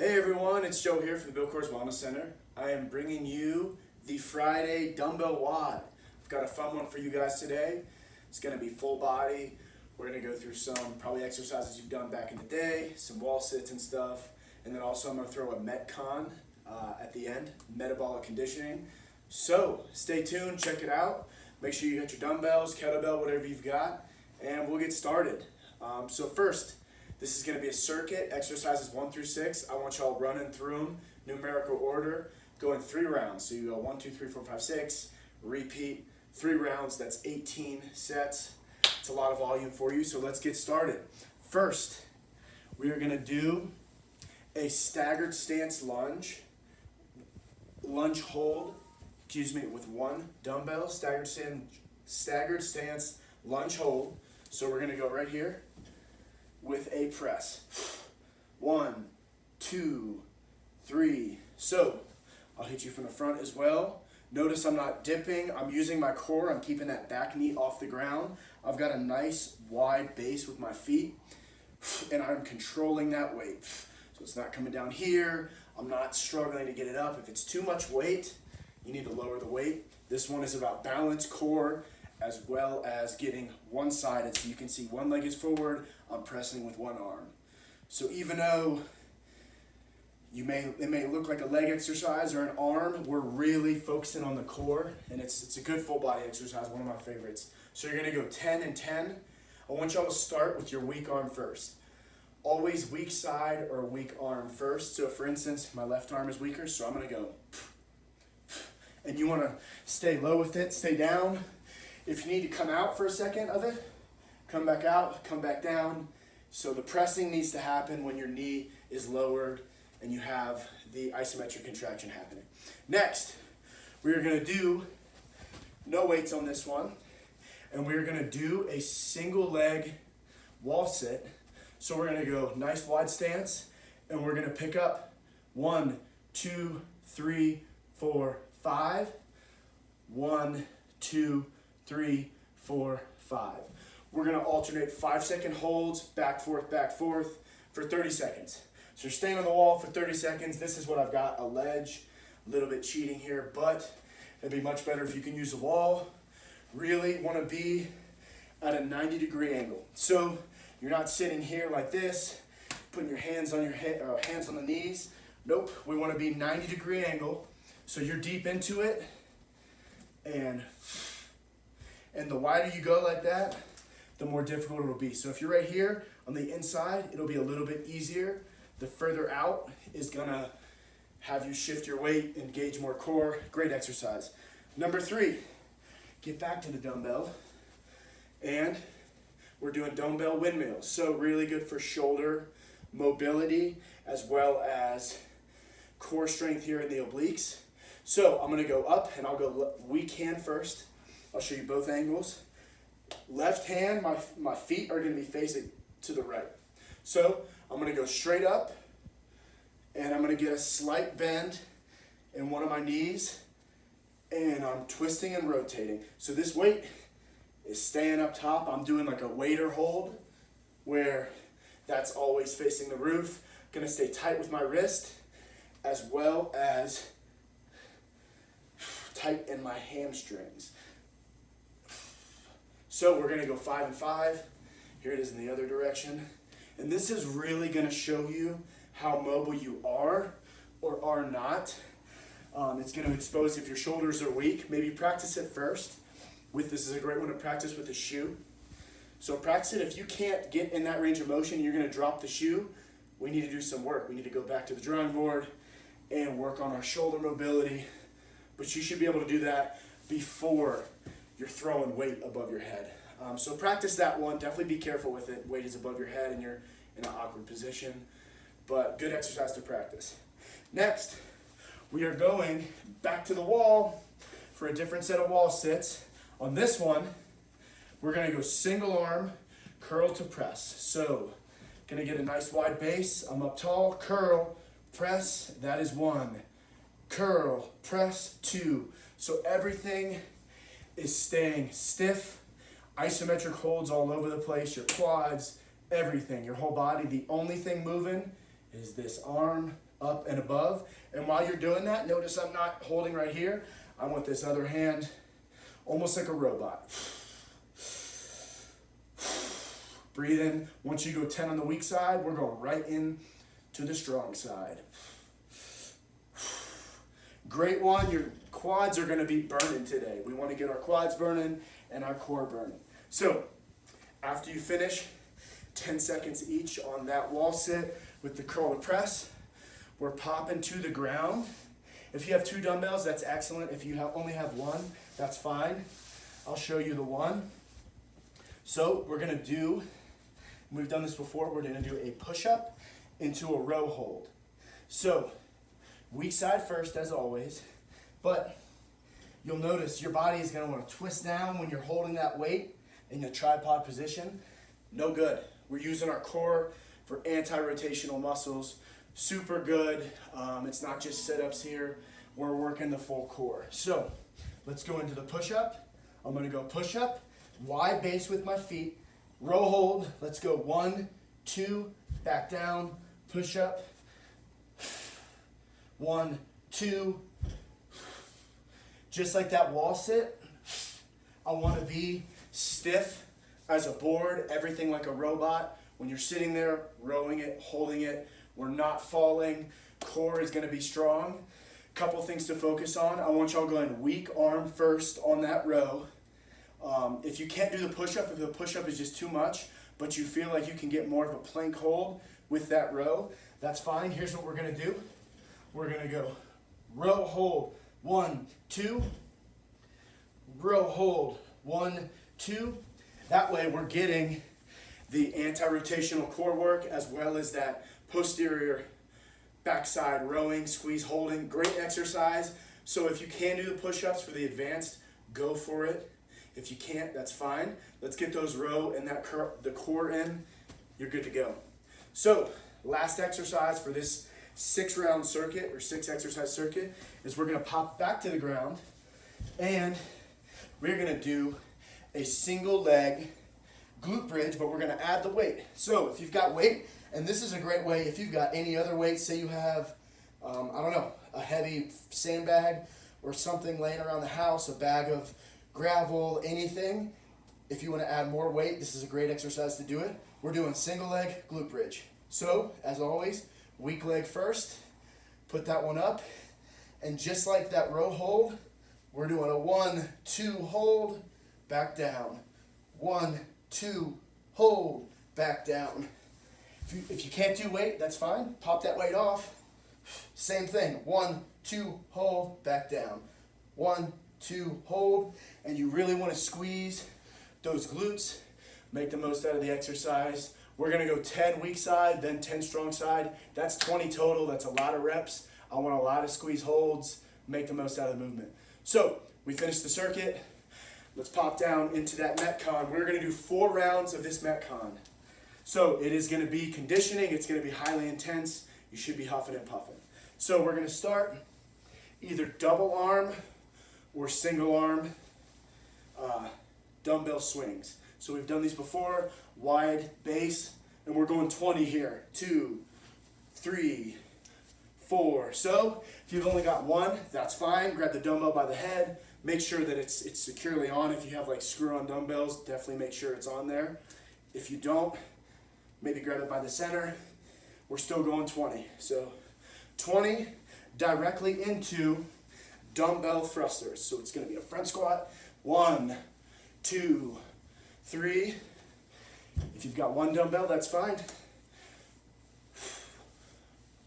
Hey everyone, it's Joe here from the Bill Coors Wellness Center. I am bringing you the Friday Dumbbell WOD. I've got a fun one for you guys today. It's going to be full body. We're going to go through some probably exercises you've done back in the day, some wall sits and stuff, and then also I'm going to throw a METCON at the end, metabolic conditioning. So stay tuned, check it out. Make sure you got your dumbbells, kettlebell, whatever you've got, and we'll get started. So first, this is going to be a circuit, exercises 1 through 6. I want y'all running through them, numerical order, going 3 rounds. So you go 1, 2, 3, 4, 5, 6, repeat, 3 rounds, that's 18 sets. It's a lot of volume for you, so let's get started. First, we are going to do a staggered stance lunge hold, with 1 dumbbell, staggered stance lunge hold. So we're going to go right here with a press. 1, 2, 3. So I'll hit you from the front as well. Notice I'm not dipping. I'm using my core. I'm keeping that back knee off the ground. I've got a nice wide base with my feet, and I'm controlling that weight. So it's not coming down here. I'm not struggling to get it up. If it's too much weight, you need to lower the weight. This one is about balance, core, as well as getting one-sided. So you can see one leg is forward, I'm pressing with one arm. So even though it may look like a leg exercise or an arm, we're really focusing on the core, and it's a good full body exercise, one of my favorites. So you're gonna go 10 and 10. I want y'all to start with your weak arm first. Always weak side or weak arm first. So for instance, my left arm is weaker, so I'm gonna go. And you wanna stay low with it, stay down. If you need to come out for a second of it, come back out, come back down. So the pressing needs to happen when your knee is lowered and you have the isometric contraction happening. Next, we are gonna do no weights on this one, and we're gonna do a single leg wall sit. So we're gonna go nice wide stance, and we're gonna pick up 1, 2, 3, 4, 5. 1, 2, 3, 4, 5. We're gonna alternate 5-second holds, back, forth, for 30 seconds. So you're staying on the wall for 30 seconds. This is what I've got, a ledge, a little bit cheating here, but it'd be much better if you can use the wall. Really wanna be at a 90-degree angle. So you're not sitting here like this, putting your hands on your head, hands on the knees. Nope, we wanna be 90-degree angle. So you're deep into it, and the wider you go like that, the more difficult it'll be. So if you're right here on the inside, it'll be a little bit easier. The further out is gonna have you shift your weight, engage more core. Great exercise. Number 3, get back to the dumbbell, and we're doing dumbbell windmills. So really good for shoulder mobility as well as core strength here in the obliques. So I'm gonna go up, and I'll go weak hand first. I'll show you both angles. Left hand, my feet are gonna be facing to the right. So I'm gonna go straight up, and I'm gonna get a slight bend in one of my knees, and I'm twisting and rotating. So this weight is staying up top. I'm doing like a waiter hold, where that's always facing the roof. Gonna stay tight with my wrist, as well as tight in my hamstrings. So we're gonna go 5 and 5. Here it is in the other direction. And this is really gonna show you how mobile you are or are not. It's gonna expose if your shoulders are weak. Maybe practice it first. This is a great one to practice with a shoe. So practice it. If you can't get in that range of motion, you're gonna drop the shoe. We need to do some work. We need to go back to the drawing board and work on our shoulder mobility. But you should be able to do that before you're throwing weight above your head. So practice that one. Definitely be careful with it. Weight is above your head and you're in an awkward position. But good exercise to practice. Next, we are going back to the wall for a different set of wall sits. On this one, we're gonna go single arm, curl to press. So, gonna get a nice wide base. I'm up tall, curl, press, that is 1. Curl, press, 2. So everything is staying stiff. Isometric holds all over the place, your quads, everything, your whole body. The only thing moving is this arm up and above. And while you're doing that, notice I'm not holding right here. I want this other hand almost like a robot. Breathe in. Once you go 10 on the weak side, we're going right in to the strong side. Great one. Your quads are going to be burning today. We want to get our quads burning and our core burning. So after you finish, 10 seconds each on that wall sit with the curl to press, we're popping to the ground. If you have 2 dumbbells, that's excellent. If you only have 1, that's fine. I'll show you the one. So we're going to do, we've done this before, we're going to do a push-up into a row hold. So weak side first, as always, but you'll notice your body is going to want to twist down when you're holding that weight in the tripod position. No good. We're using our core for anti-rotational muscles. Super good. It's not just sit-ups here. We're working the full core. So let's go into the push-up. I'm going to go push-up, wide base with my feet, row hold. Let's go 1, 2, back down, push-up. 1, 2. Just like that wall sit, I want to be stiff as a board, everything like a robot. When you're sitting there, rowing it, holding it, we're not falling. Core is going to be strong. Couple things to focus on. I want y'all going weak arm first on that row. If you can't do the push-up, if the push-up is just too much, but you feel like you can get more of a plank hold with that row, that's fine. Here's what we're going to do. We're going to go row hold, 1, 2. Row hold, 1, 2. That way we're getting the anti-rotational core work as well as that posterior backside rowing, squeeze holding. Great exercise. So if you can do the push-ups for the advanced, go for it. If you can't, that's fine. Let's get those row and the core in. You're good to go. So last exercise for this 6-round circuit or 6-exercise circuit is we're going to pop back to the ground and we're going to do a single leg glute bridge, but we're going to add the weight. So if you've got weight, and this is a great way, if you've got any other weight, say you have, I don't know, a heavy sandbag or something laying around the house, a bag of gravel, anything. If you want to add more weight, this is a great exercise to do it. We're doing single leg glute bridge. So, as always, weak leg first, put that one up, and just like that row hold, we're doing a 1, 2 hold, back down. 1, 2, hold, back down. If you can't do weight, that's fine. Pop that weight off. Same thing. 1, 2, hold, back down. 1, 2, hold. And you really want to squeeze those glutes. Make the most out of the exercise. We're going to go 10 weak side, then 10 strong side. That's 20 total. That's a lot of reps. I want a lot of squeeze holds. Make the most out of the movement. So we finished the circuit. Let's pop down into that METCON. We're going to do 4 rounds of this METCON. So it is going to be conditioning. It's going to be highly intense. You should be huffing and puffing. So we're going to start either double arm or single arm dumbbell swings. So we've done these before, wide base, and we're going 20 here. 2, 3, 4. So if you've only got one, that's fine. Grab the dumbbell by the head. Make sure that it's securely on. If you have like screw-on dumbbells, definitely make sure it's on there. If you don't, maybe grab it by the center. We're still going 20. So 20 directly into dumbbell thrusters. So it's going to be a front squat. 1, 2, 3. If you've got one dumbbell, that's fine.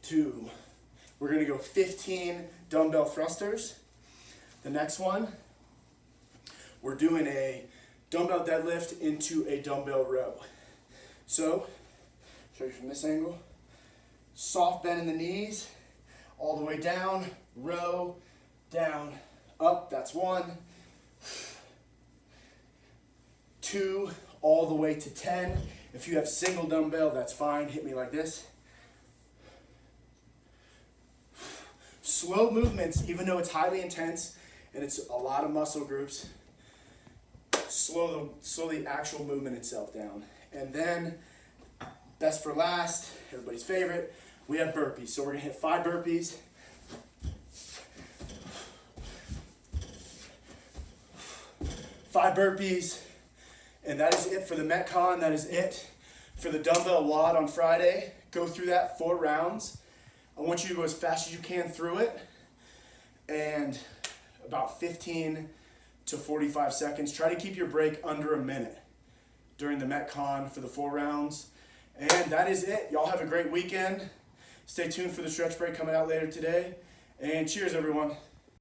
2. We're going to go 15 dumbbell thrusters. The next one, we're doing a dumbbell deadlift into a dumbbell row. So, show you from this angle. Soft bend in the knees, all the way down, row, down, up, that's 1. 2, all the way to 10. If you have single dumbbell, that's fine. Hit me like this. Slow movements, even though it's highly intense and it's a lot of muscle groups, slow the actual movement itself down. And then, best for last, everybody's favorite, we have burpees. So we're gonna hit 5 burpees. Five burpees, and that is it for the METCON. That is it for the dumbbell WOD on Friday. Go through that 4 rounds. I want you to go as fast as you can through it, and about 15 to 45 seconds. Try to keep your break under a minute during the METCON for the 4 rounds. And that is it. Y'all have a great weekend. Stay tuned for the stretch break coming out later today. And cheers, everyone.